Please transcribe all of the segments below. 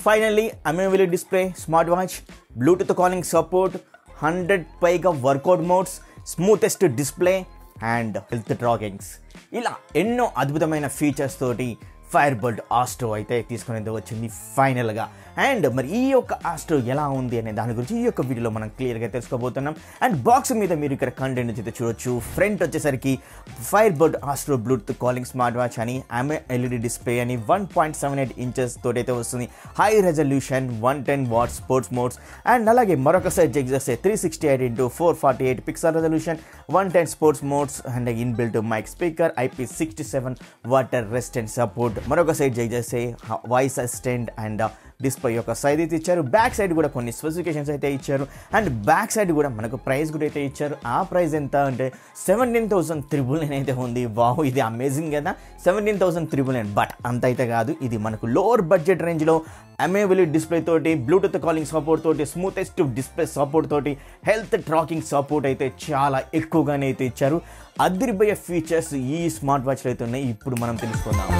finally, AMOLED Display Smartwatch, Bluetooth calling support, 100 paiga workout modes, smoothest display and health trackings. ఇలా ఎన్నో అద్భుతమైన features తోటి Fire-Boltt astro అయితే తీసుకునేది వచ్చింది ఫైనల్గా. అండ్ మరి ఈ యొక్క ఆస్ట్రో ఎలా ఉంది అనే దాని గురించి ఈ యొక్క వీడియోలో మనం క్లియర్గా తెలుసుకోబోతున్నాం. అండ్ బాక్స్ మీద మీరు ఇక్కడ కంటెంట్ అయితే చూడొచ్చు. ఫ్రంట్ వచ్చేసరికి Fireboltt Astro bluetooth calling smart watch అని, AMOLED డిస్ప్లే అని, 1.78 ఇంచెస్ తోటి అయితే వస్తుంది. High resolution 110 watts sports modes. And అలాగే మరొక సైడ్ చెక్ చేస్తే 368x448 pixel resolution, 110 sports modes and inbuilt mic speaker, IP67 water resistant support. మరొక సైడ్ చెక్ చేస్తే వాయిస్ అసిస్టెంట్ అండ్ డిస్ప్లే యొక్క సైజ్ అయితే ఇచ్చారు. బ్యాక్ సైడ్ కూడా కొన్ని స్పెసిఫికేషన్స్ అయితే ఇచ్చారు. అండ్ బ్యాక్ సైడ్ కూడా మనకు ప్రైస్ కూడా అయితే ఇచ్చారు. ఆ ప్రైస్ ఎంత అంటే 17,399 అయితే ఉంది. వావ్, ఇది అమేజింగ్ కదా, 17,399. బట్ అంత అయితే కాదు, ఇది మనకు లోవర్ బడ్జెట్ రేంజ్లో AMOLED డిస్ప్లే తోటి, బ్లూటూత్ కాలింగ్ సపోర్ట్ తోటి, స్మూతెస్ట్ డిస్ప్లే సపోర్ట్ తోటి, హెల్త్ ట్రాకింగ్ సపోర్ట్ అయితే చాలా ఎక్కువగానే అయితే ఇచ్చారు. అదిరిపోయే ఫీచర్స్ ఈ స్మార్ట్ వాచ్లో అయితే ఉన్నాయి. ఇప్పుడు మనం తెలుసుకుందాం.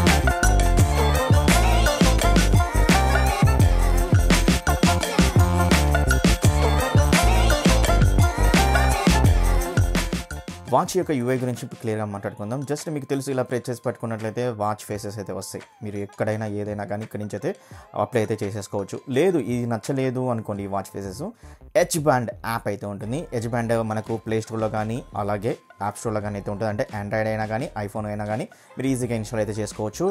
వాచ్ యొక్క యూఐ గురించి క్లియర్గా మాట్లాడుకుందాం. జస్ట్ మీకు తెలుసు, ఇలా ప్రెస్ చేసి పట్టుకున్నట్లయితే వాచ్ ఫేసెస్ అయితే వస్తాయి. మీరు ఎక్కడైనా ఏదైనా కానీ ఇక్కడి నుంచి అయితే అప్లై అయితే చేసేసుకోవచ్చు. లేదు ఇది నచ్చలేదు అనుకోండి, ఈ watch faces H band app అయితే ఉంటుంది. హెచ్ బ్యాండ్ మనకు ప్లే స్టోర్లో కానీ అలాగే యాప్ స్టోర్లో కానీ అయితే ఉంటుంది. అంటే ఆండ్రాయిడ్ అయినా కానీ ఐఫోన్ అయినా కానీ మీరు ఈజీగా ఇన్స్టాల్ అయితే చేసుకోవచ్చు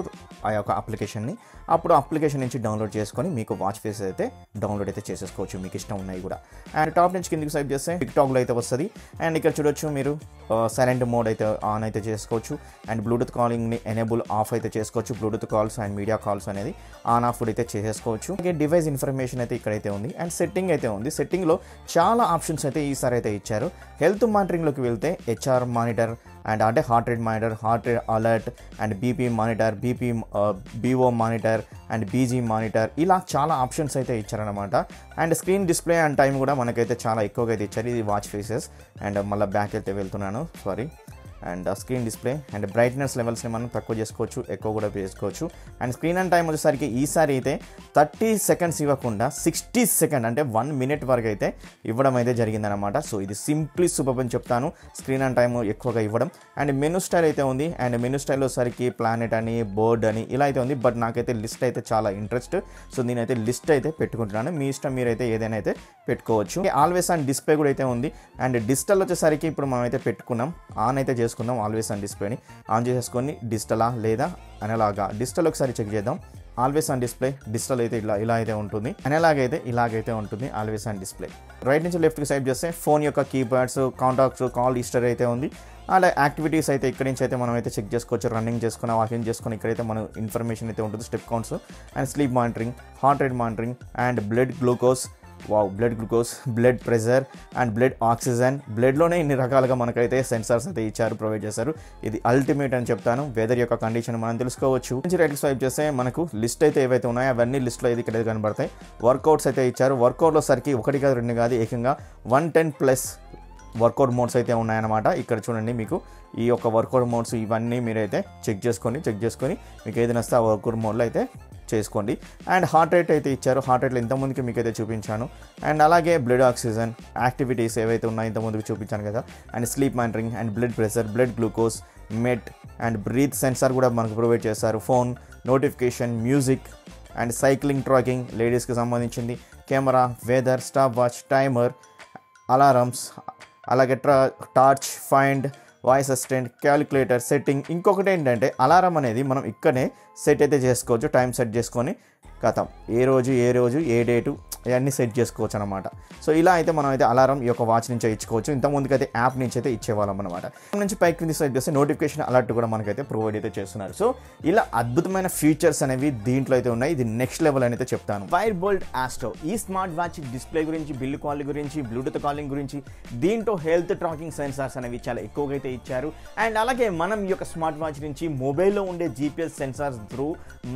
ఆ యొక్క అప్లికేషన్ని. అప్పుడు అప్లికేషన్ నుంచి డౌన్లోడ్ చేసుకొని మీకు వాచ్ ఫేసెస్ అయితే డౌన్లోడ్ అయితే చేసేసుకోవచ్చు, మీకు ఇష్టం ఉన్నాయి కూడా. అండ్ టాప్ నుంచి కిందికి స్వైప్ చేస్తే టిక్టాక్లో అయితే వస్తుంది. అండ్ ఇక్కడ చూడొచ్చు, మీరు సైలెంట్ మోడ్ అయితే ఆన్ అయితే చేసుకోవచ్చు. అండ్ బ్లూటూత్ కాలింగ్ని ఎనేబుల్ ఆఫ్ అయితే చేసుకోవచ్చు. Bluetooth calls and media calls అనేది ఆన్ ఆఫ్ అయితే చేసేసుకోవచ్చు. అలాగే డివైస్ ఇన్ఫర్మేషన్ అయితే ఇక్కడైతే ఉంది. అండ్ సెట్టింగ్ అయితే ఉంది. సెట్టింగ్లో చాలా ఆప్షన్స్ అయితే ఈసారి అయితే ఇచ్చారు. హెల్త్ మానిటరింగ్లోకి వెళ్తే హెచ్ఆర్ మానిటర్ అండ్ అంటే heart rate monitor, heart rate alert and BP monitor, BO monitor and BG monitor, ఇలా చాలా ఆప్షన్స్ అయితే ఇచ్చారనమాట. And screen display and time కూడా మనకైతే చాలా ఎక్కువగా అయితే ఇచ్చారు. ఇది వాచ్ ఫేసెస్. అండ్ మళ్ళీ బ్యాక్ అయితే వెళ్తున్నాను, sorry. And screen display and brightness లెవెల్స్ని మనం తక్కువ చేసుకోవచ్చు, ఎక్కువ కూడా చేసుకోవచ్చు. అండ్ స్క్రీన్ అండ్ టైం వచ్చేసరికి ఈసారి అయితే 30 సెకండ్స్ ఇవ్వకుండా 60 సెకండ్ అంటే 1 మినిట్ వరకు అయితే ఇవ్వడం అయితే జరిగిందనమాట. సో ఇది సింప్లీ సూపర్ అని చెప్తాను, స్క్రీన్ అండ్ టైం ఎక్కువగా ఇవ్వడం. అండ్ మెనూ స్టైల్ అయితే ఉంది. అండ్ మెనూ స్టైల్లో సరికి ప్లానెట్ అని, బోర్డ్ అని ఇలా అయితే ఉంది. బట్ నాకైతే లిస్ట్ అయితే చాలా ఇంట్రెస్ట్. సో నేనైతే లిస్ట్ అయితే పెట్టుకుంటున్నాను. మీ ఇష్టం, మీరైతే ఏదైనా అయితే పెట్టుకోవచ్చు. ఆల్వేస్ ఆన్ డిస్ప్లే కూడా అయితే ఉంది. అండ్ డిజిటల్ వచ్చేసరికి ఇప్పుడు మనం అయితే పెట్టుకున్నాం, ఆన్ అయితే చేసుకుందాం. ఆల్వేస్ ఆన్ డిస్ప్లేని ఆన్ చేసేసుకొని డిజిటలా లేదా అనలాగా, డిజిటల్ ఒకసారి చెక్ చేద్దాం. ఆల్వేస్ ఆన్ డిస్ప్లే, డిజిటల్ అయితే ఇలా అయితే ఉంటుంది, అనలాగ్ అయితే ఇలాగైతే ఉంటుంది. ఆల్వేస్ ఆన్ డిస్ప్లే రైట్ నుంచి లెఫ్ట్కి సైడ్ చేస్తే ఫోన్ యొక్క కీప్యాడ్స్, కాంటాక్ట్స్, కాల్ హిస్టరీ అయితే ఉంది. అలా యాక్టివిటీస్ అయితే ఇక్కడి నుంచి అయితే మనం అయితే చెక్ చేసుకోవచ్చు. రన్నింగ్ చేసుకుని, వాకింగ్ చేసుకుని ఇక్కడైతే మన ఇన్ఫర్మేషన్ అయితే ఉంటుంది. Step counts and sleep monitoring, heart rate monitoring and blood glucose, blood glucose, blood pressure and blood oxygen. బ్లడ్లోనే ఇన్ని రకాలుగా మనకైతే సెన్సార్స్ అయితే ఇచ్చారు, ప్రొవైడ్ చేశారు. ఇది అల్టిమేట్ అని చెప్తాను. వెదర్ యొక్క కండిషన్ మనం తెలుసుకోవచ్చు. నుంచి రైట్ స్వైప్ చేస్తే మనకు లిస్ట్ అయితే ఏవైతే ఉన్నాయో అవన్నీ లిస్ట్లో అయితే ఇక్కడ కనబడతాయి. వర్కౌట్స్ అయితే ఇచ్చారు. వర్కౌట్లో సరికి 1 కాదు 2 కాదు, ఏకంగా 110+ వర్కౌట్ మోడ్స్ అయితే ఉన్నాయన్నమాట. ఇక్కడ చూడండి, మీకు ఈ యొక్క వర్కౌట్ మోడ్స్ ఇవన్నీ మీరైతే చెక్ చేసుకొని మీకు ఏదైనా వస్తే ఆ వర్కౌట్ మోడ్లో అయితే చేసుకోండి. అండ్ హార్ట్ రేట్ అయితే ఇచ్చారు. హార్ట్ రేట్లో ఇంతకుముందుకి మీకు అయితే చూపించాను. అండ్ అలాగే బ్లడ్ ఆక్సిజన్ యాక్టివిటీస్ ఏవైతే ఉన్నాయో ఇంతకుముందుకు చూపించాను కదా. And sleep monitoring and blood pressure, blood glucose, met and breath sensor కూడా మనకు ప్రొవైడ్ చేస్తారు. Phone notification, music and cycling tracking లేడీస్కి సంబంధించింది, camera, weather, stopwatch, timer, alarms, అలాగే torch, find, voice assistant, calculator, setting. ఇంకొకటి ఏంటంటే alarm అనేది మనం ఇక్కడనే సెట్ అయితే చేసుకోవచ్చు. టైం సెట్ చేసుకొని కథం ఏ రోజు ఏ డేటు ఇవన్నీ సెట్ చేసుకోవచ్చు అనమాట. సో ఇలా అయితే మనం అయితే అలారం ఈ యొక్క వాచ్ నుంచి ఇచ్చుకోవచ్చు. ఇంతకుముందుకు అయితే యాప్ నుంచి అయితే ఇచ్చేవాళ్ళం అనమాట. నుంచి పైకి కింద సెట్ చేస్తే నోటిఫికేషన్ అలర్ట్ కూడా మనకైతే ప్రొవైడ్ అయితే చేస్తున్నారు. సో ఇలా అద్భుతమైన ఫీచర్స్ అనేవి దీంట్లో అయితే ఉన్నాయి. ఇది నెక్స్ట్ లెవెల్ అని అయితే చెప్తాను. ఫైర్బోల్ట్ ఆస్ట్రో ఈ స్మార్ట్ వాచ్ డిస్ప్లే గురించి, బిల్డ్ క్వాలిటీ గురించి, బ్లూటూత్ కాలింగ్ గురించి, దీంట్లో హెల్త్ ట్రాకింగ్ సెన్సార్స్ అనేవి చాలా ఎక్కువగా అయితే ఇచ్చారు. అండ్ అలాగే మనం ఈ యొక్క స్మార్ట్ వాచ్ నుంచి మొబైల్లో ఉండే GPS సెన్సార్స్ త్రూ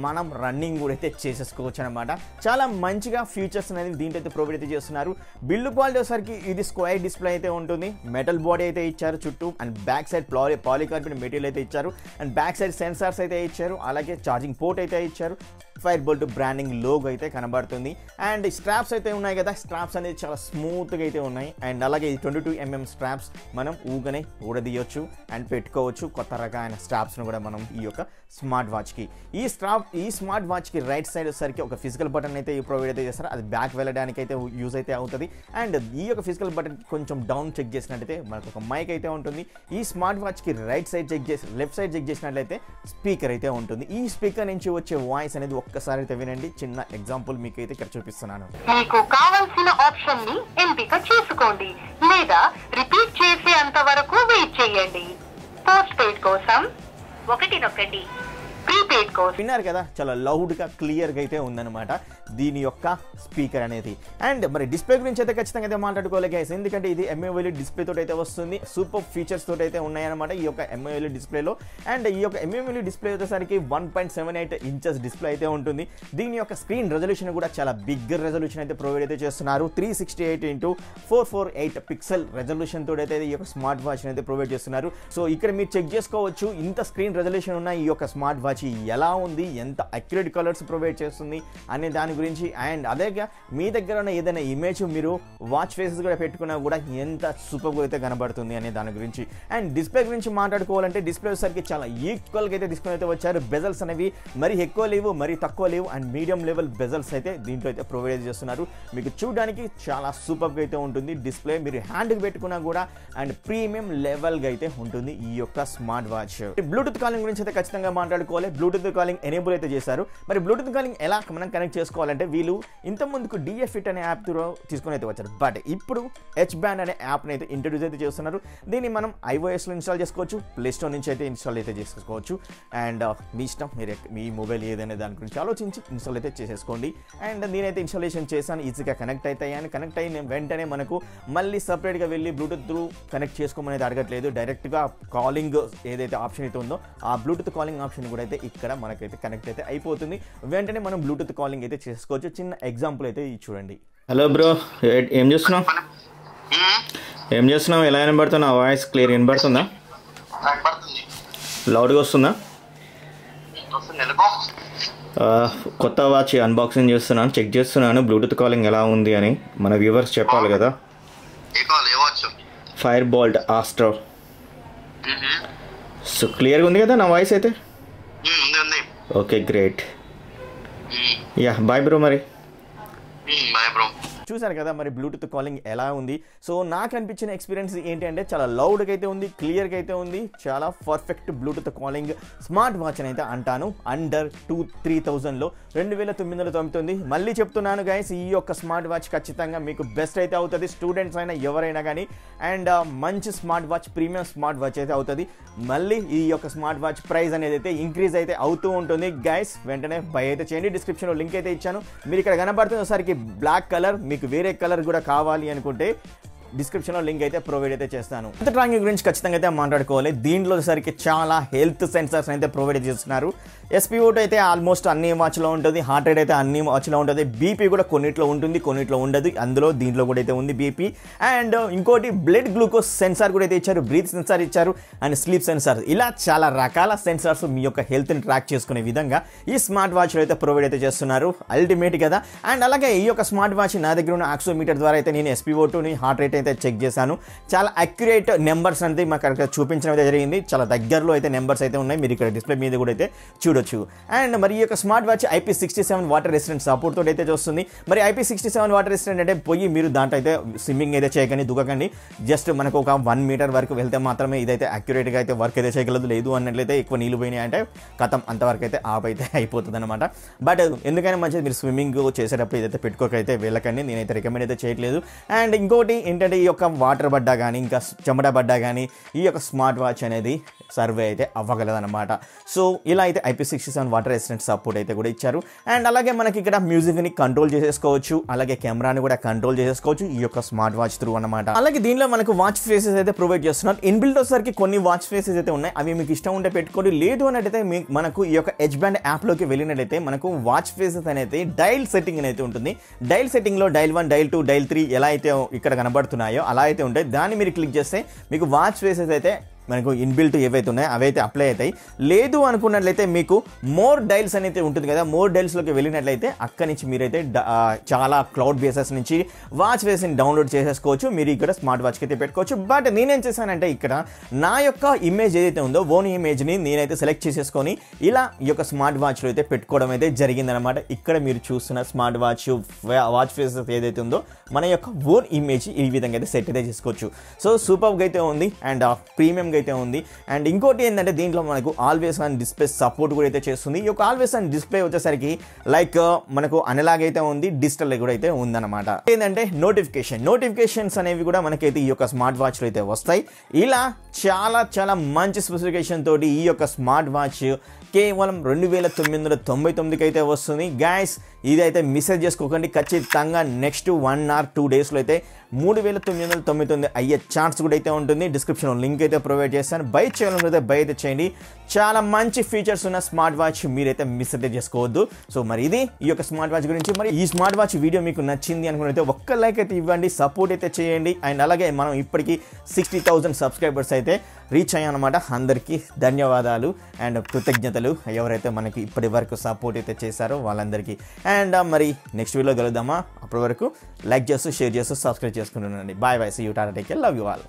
మనం రన్నింగ్ కూడా అయితే చేసేసుకోవచ్చు అనమాట. చాలా మంచిగా ఫీచర్స్ అనేది దీంట్లో అయితే ప్రొవైడ్ అయితే చేస్తున్నారు. బిల్డ్ క్వాలిటీ వచ్చేసరికి ఇది స్క్వేర్ డిస్ప్లే అయితే ఉంటుంది. మెటల్ బాడీ అయితే ఇచ్చారు చుట్టూ. అండ్ బ్యాక్ సైడ్ పాలికార్బన్ మెటీరియల్ అయితే ఇచ్చారు. అండ్ బ్యాక్ సైడ్ సెన్సార్స్ అయితే ఇచ్చారు. అలాగే ఛార్జింగ్ పోర్ట్ అయితే ఇచ్చారు. ఫైర్బోల్ట్ బ్రాండింగ్ లోగో అయితే కనబడుతుంది. అండ్ స్ట్రాప్స్ అయితే ఉన్నాయి కదా, స్ట్రాప్స్ అనేది చాలా స్మూత్గా అయితే ఉన్నాయి. అండ్ అలాగే 22mm స్ట్రాప్స్ మనం ఊగనే ఊడదీయొచ్చు అండ్ పెట్టుకోవచ్చు. కొత్త రకమైన స్ట్రాప్స్ను కూడా మనం ఈ యొక్క స్మార్ట్ వాచ్కి ఈ స్మార్ట్ వాచ్కి రైట్ సైడ్ వచ్చేసరికి ఒక ఫిజికల్ బటన్ అయితే ప్రొవైడ్ అయితే చేస్తారు. అది బ్యాక్ వెళ్ళడానికి అయితే యూజ్ అయితే అవుతుంది. అండ్ ఈ యొక్క ఫిజికల్ బటన్ కొంచెం డౌన్ చెక్ చేసినట్టయితే మనకు ఒక మైక్ అయితే ఉంటుంది. ఈ స్మార్ట్ వాచ్కి right side left side check చేసినట్లయితే స్పీకర్ అయితే ఉంటుంది. ఈ స్పీకర్ నుంచి వచ్చే వాయిస్ అనేది ఒక్కసారి అయితే వినండి. చిన్న ఎగ్జాంపుల్ మీకు అయితే ఇక్కడ చూపిస్తున్నాను. మీకు కావాల్సిన ఆప్షన్ ని ఎంపిక చేసుకోండి లేదా రిపీట్ చేసేంత వరకు వెయిట్ చేయండి. పోస్ట్ పెయిడ్ కోసం 1 నొక్కండి. ప్రీపెయిడ్ కోసం విన్నారు కదా, చాలా లౌడ్గా క్లియర్గా అయితే ఉందన్నమాట దీని యొక్క స్పీకర్ అనేది. అండ్ మరి డిస్ప్లే గురించి అయితే ఖచ్చితంగా అయితే మాట్లాడుకోవాలి గైస్, ఎందుకంటే ఇది MOLED డిస్ప్లే తోటి అయితే వస్తుంది. సూపర్ ఫీచర్స్ తోటి అయితే ఉన్నాయన్నమాట ఈ యొక్క MOLED డిస్ప్లేలో. అండ్ ఈ యొక్క MOLED డిస్ప్లే వచ్చేసరికి 1.78 ఇంచెస్ డిస్ప్లే అయితే ఉంటుంది. దీని యొక్క స్క్రీన్ రెజల్యూషన్ కూడా చాలా బిగ్ రెజల్యూషన్ అయితే ప్రొవైడ్ అయితే చేస్తున్నారు. 368x448 పిక్సెల్ రెజల్యూషన్ తోటి అయితే ఈ యొక్క స్మార్ట్ వాచ్ అయితే ప్రొవైడ్ చేస్తున్నారు. సో ఇక్కడ మీరు చెక్ చేసుకోవచ్చు ఇంత స్క్రీన్ రెజల్యూషన్ ఉన్న ఈ యొక్క స్మార్ట్ వాచ్ ఎలా ఉంది, ఎంత అక్యురేట్ కలర్స్ ప్రొవైడ్ చేస్తుంది అనే దాని గురించి. అండ్ అదే మీ దగ్గర ఉన్న ఏదైనా ఇమేజ్ మీరు వాచ్ ఫేసెస్ కూడా పెట్టుకున్నా కూడా ఎంత సూపర్గా అయితే కనబడుతుంది అనే దాని గురించి. అండ్ డిస్ప్లే గురించి మాట్లాడుకోవాలంటే డిస్ప్లే వచ్చేసరికి చాలా ఈక్వల్గా అయితే తీసుకుని అయితే వచ్చారు. బెజల్స్ అనేవి మరీ ఎక్కువ లేవు, మరీ తక్కువ లేవు. అండ్ మీడియం లెవెల్ బెజల్స్ అయితే దీంట్లో అయితే ప్రొవైడ్ చేస్తున్నారు. మీకు చూడడానికి చాలా సూపర్గా అయితే ఉంటుంది డిస్ప్లే. మీరు హ్యాండ్కి పెట్టుకున్నా కూడా అండ్ ప్రీమియం లెవెల్గా అయితే ఉంటుంది ఈ యొక్క స్మార్ట్ వాచ్. బ్లూటూత్ కాలింగ్ గురించి అయితే ఖచ్చితంగా మాట్లాడుకోవాలి. బ్లూటూత్ కాలింగ్ ఎనేబుల్ అయితే చేశారు. మరి బ్లూటూత్ కాలింగ్ ఎలా మనం కనెక్ట్ చేసుకోవాలంటే వీళ్ళు ఇంత ముందుకు DFIT అనే యాప్ తీసుకుని అయితే వచ్చారు. బట్ ఇప్పుడు H బ్యాండ్ అనే యాప్ని అయితే ఇంట్రడ్యూస్ అయితే చేస్తున్నారు. దీన్ని మనం iOSలో ఇన్స్టాల్ చేసుకోవచ్చు, ప్లే స్టోర్ నుంచి అయితే ఇన్స్టాల్ అయితే చేసుకోవచ్చు. అండ్ మీ ఇష్టం, మీరు మీ మొబైల్ ఏదైనా దాని గురించి ఆలోచించి ఇన్స్టాల్ అయితే చేసేసుకోండి. అండ్ నేనైతే ఇన్స్టాలేషన్ చేశాను, ఈజీగా కనెక్ట్ అవుతాయని. కనెక్ట్ అయిన వెంటనే మనకు మళ్ళీ సపరేట్గా వెళ్ళి బ్లూటూత్ త్రూ కనెక్ట్ చేసుకోమనేది అడగట్లేదు. డైరెక్ట్గా కాలింగ్ ఏదైతే ఆప్షన్ అయితే ఉందో ఆ బ్లూటూత్ కాలింగ్ ఆప్షన్ కూడా అయితే ఇక్కడ మనకైతే కనెక్ట్ అయితే అయిపోతుంది. వెంటనే మనం బ్లూటూత్ కాలింగ్ అయితే చేసుకోవచ్చు. చిన్న ఎగ్జాంపుల్ అయితే చూడండి. హలో బ్రో, ఏం చేస్తున్నావు? ఎలా వినబడుతున్నా? వాయిస్ క్లియర్ వినబడుతుందా? లౌడ్గా వస్తుందా? కొత్త వాచ్ అన్బాక్సింగ్ చేస్తున్నాను, చెక్ చేస్తున్నాను బ్లూటూత్ కాలింగ్ ఎలా ఉంది అని మన వ్యూవర్స్ చెప్పాలి కదా. Fire-Boltt astro. సో క్లియర్గా ఉంది కదా నా వాయిస్ అయితే? Okay, great. Yeah, bye bro. మరి చూసారు కదా మరి బ్లూటూత్ కాలింగ్ ఎలా ఉంది. సో నాకు అనిపించిన ఎక్స్పీరియన్స్ ఏంటి అంటే చాలా లౌడ్గా అయితే ఉంది, క్లియర్గా అయితే ఉంది. చాలా perfect Bluetooth calling smart watch అని అయితే అంటాను. అండర్ 3,000లో 2,999. మళ్ళీ చెప్తున్నాను గైస్, ఈ యొక్క స్మార్ట్ వాచ్ ఖచ్చితంగా మీకు బెస్ట్ అయితే అవుతుంది. స్టూడెంట్స్ అయినా ఎవరైనా కానీ. అండ్ మంచి smart watch, premium smart watch అయితే అవుతుంది. మళ్ళీ ఈ యొక్క స్మార్ట్ వాచ్ ప్రైస్ అనేది అయితే ఇంక్రీజ్ అయితే అవుతూ ఉంటుంది గైస్. వెంటనే బై అయితే చేయండి. డిస్క్రిప్షన్లో లింక్ అయితే ఇచ్చాను. మీరు ఇక్కడ కనబడుతున్న ఒకసారికి బ్లాక్ కలర్, మీకు వేరే కలర్ కూడా కావాలి అనుకుంటే డిస్క్రిప్షన్లో లింక్ అయితే ప్రొవైడ్ అయితే చేస్తాను. హెల్త్ ట్రాకింగ్ గురించి ఖచ్చితంగా అయితే మాట్లాడుకోవాలి. దీంట్లో సరికి చాలా హెల్త్ సెన్సర్స్ అయితే ప్రొవైడ్ చేస్తున్నారు. SPO2 అయితే ఆల్మోస్ట్ అన్ని వాచ్లో ఉంటుంది, హార్ట్ రేట్ అయితే అన్ని వాచ్లో ఉంటుంది, BP కూడా కొన్నిట్లో ఉంటుంది, కొన్నిట్లో ఉండదు. దీంట్లో కూడా అయితే ఉంది BP. అండ్ ఇంకోటి బ్లడ్ గ్లూకోజ్ సెన్సార్ కూడా అయితే ఇచ్చారు, బ్రీత్ సెన్సార్ ఇచ్చారు, అండ్ స్లీప్ సెన్సార్. ఇలా చాలా రకాల సెన్సార్స్ మీ యొక్క హెల్త్ని ట్రాక్ చేసుకునే విధంగా ఈ స్మార్ట్ వాచ్లో అయితే ప్రొవైడ్ అయితే చేస్తున్నారు. అల్టిమేట్ కదా. అండ్ అలాగే ఈ యొక్క స్మార్ట్ వాచ్ నా దగ్గర ఉన్న ఆక్సోమీటర్ ద్వారా అయితే నేను SPO2ని, హార్ట్ రేట్ అయితే చెక్ చేశాను. చాలా అక్యురేట్ నెంబర్స్ అనేది మాకు అక్కడ చూపించడం అయితే జరిగింది. చాలా దగ్గరలో అయితే నెంబర్స్ అయితే ఉన్నాయి, మీరు ఇక్కడ డిస్ప్లే మీద కూడా అయితే చూడొచ్చు. అండ్ మరి ఈ యొక్క smart watch IP67 water resistant support తోటి అయితే వస్తుంది. మరి IP67 వాటర్ రెసిస్టెంట్ అంటే పోయి మీరు దాంట్లో అయితే స్విమ్మింగ్ అయితే చేయకండి, దుక్కకండి. జస్ట్ మనకు ఒక 1 మీటర్ వరకు వెళ్తే మాత్రమే ఇదైతే అక్యురేట్గా అయితే వర్క్ అయితే చేయగలదు. లేదు అన్నట్లయితే ఎక్కువ నీళ్ళు పోయినాయి అంటే కథం, అంతవరకు అయితే ఆఫ్ అయితే అయిపోతుంది అనమాట. బట్ ఎందుకైనా మంచిది మీరు స్విమ్మింగ్ చేసేటప్పుడు ఇదైతే పెట్టుకోకైతే వెళ్ళకండి, నేనైతే రికమెండ్ అయితే చేయట్లేదు. అండ్ ఇంకోటి ఏంటంటే ఈ యొక్క వాటర్ పడ్డా కానీ ఇంకా చెమట పడ్డా కానీ ఈ యొక్క స్మార్ట్ వాచ్ అనేది సర్వే అయితే అవ్వగలదన్నమాట. సో ఇలా అయితే IP67 వాటర్ రెసిస్టెంట్ సపోర్ట్ అయితే కూడా ఇచ్చారు. అండ్ అలాగే మనకి ఇక్కడ మ్యూజిక్ని కంట్రోల్ చేసేసుకోవచ్చు, అలాగే కెమెరాని కూడా కంట్రోల్ చేసేసుకోవచ్చు ఈ యొక్క స్మార్ట్ వాచ్ త్రూ అనమాట. అలాగే దీనిలో మనకు వాచ్ ఫేసెస్ అయితే ప్రొవైడ్ చేస్తున్నారు. ఇన్బిల్ట్ వచ్చేసరికి కొన్ని వాచ్ ఫేసెస్ అయితే ఉన్నాయి, అవి మీకు ఇష్టం ఉంటే పెట్టుకోండి. లేదు అన్నట్టయితే మనకు ఈ యొక్క H బ్యాండ్ యాప్లోకి వెళ్ళినట్టయితే మనకు వాచ్ ఫేసెస్ అనేది డైల్ సెట్టింగ్ అయితే ఉంటుంది. డైల్ సెట్టింగ్లో డైల్ 1, డైల్ 2, డైల్ 3 ఎలా అయితే ఇక్కడ కనబడుతున్నాయో అలా అయితే ఉంటాయి. దాన్ని మీరు క్లిక్ చేస్తే మీకు వాచ్ ఫేసెస్ అయితే మనకు ఇన్బిల్ట్ ఏవైతే ఉన్నాయో అవైతే అప్లై అవుతాయి. లేదు అనుకున్నట్లయితే మీకు మోర్ డైల్స్ అనేది ఉంటుంది కదా, మోర్ డైల్స్లోకి వెళ్ళినట్లయితే అక్కడి నుంచి మీరైతే చాలా క్లౌడ్ బేసెస్ నుంచి వాచ్ ఫేస్ని డౌన్లోడ్ చేసేసుకోవచ్చు. మీరు ఇక్కడ స్మార్ట్ వాచ్కి అయితే పెట్టుకోవచ్చు. బట్ నేనేం చేశానంటే ఇక్కడ నా యొక్క ఇమేజ్ ఏదైతే ఉందో ఓన్ ఇమేజ్ని నేనైతే సెలెక్ట్ చేసేసుకొని ఇలా ఈ యొక్క స్మార్ట్ వాచ్లో అయితే పెట్టుకోవడం అయితే జరిగిందనమాట. ఇక్కడ మీరు చూస్తున్న స్మార్ట్ వాచ్ ఫేసెస్ ఏదైతే ఉందో మన యొక్క ఓన్ ఇమేజ్ ఈ విధంగా అయితే సెట్ అయితే చేసుకోవచ్చు. సో సూపర్గా అయితే ఉంది అండ్ ప్రీమియంగా అయితే ఉంది. అండ్ ఇంకోటి ఏంటంటే దీంట్లో మనకు ఆల్వేస్ ఆన్ డిస్ప్లే సపోర్ట్ కూడా అయితే చేస్తుంది. ఈ యొక్క ఆల్వేస్ ఆన్ డిస్ప్లే వచ్చేసరికి లైక్ మనకు అనలాగ్ అయితే ఉంది, డిజిటల్ కూడా అయితే ఉందన్నమాట. ఏంటంటే నోటిఫికేషన్స్ అనేవి కూడా మనకైతే ఈ యొక్క స్మార్ట్ వాచ్లో అయితే వస్తాయి. ఇలా చాలా చాలా మంచి స్పెసిఫికేషన్ తోటి ఈ యొక్క స్మార్ట్ వాచ్ కేవలం 2999కి అయితే వస్తుంది. గైస్ ఇదైతే మిస్సేజ్ చేసుకోకండి. ఖచ్చితంగా నెక్స్ట్ 1 or 2 డేస్లో అయితే 3999 అయ్యే ఛాన్స్ కూడా అయితే ఉంటుంది. డిస్క్రిప్షన్లో లింక్ అయితే ప్రొవైడ్ చేస్తాను. బై చేయాలనుకుంటే బై అయితే చేయండి. చాలా మంచి ఫీచర్స్ ఉన్న స్మార్ట్ వాచ్ మీరైతే మిస్ అయితే చేసుకోవద్దు. సో మరి ఇది ఈ యొక్క స్మార్ట్ వాచ్ గురించి. మరి ఈ స్మార్ట్ వాచ్ వీడియో మీకు నచ్చింది అనుకుంటే ఒక్క లైక్ అయితే ఇవ్వండి, సపోర్ట్ అయితే చేయండి. అండ్ అలాగే మనం ఇప్పటికీ 60,000 సబ్స్క్రైబర్స్ అయితే రీచ్ అయ్యామన్నమాట. అందరికీ ధన్యవాదాలు అండ్ కృతజ్ఞతలు ఎవరైతే మనకి ఇప్పటి వరకు సపోర్ట్ అయితే చేశారో వాళ్ళందరికీ. అండ్ మరి నెక్స్ట్ వీడియోలో కలుద్దామా? అప్పటి వరకు లైక్ చేస్తూ షేర్ చేస్తూ సబ్స్క్రైబ్ చేసుకుంటుండండి. Bye bye, see you, tata, take care, love you all.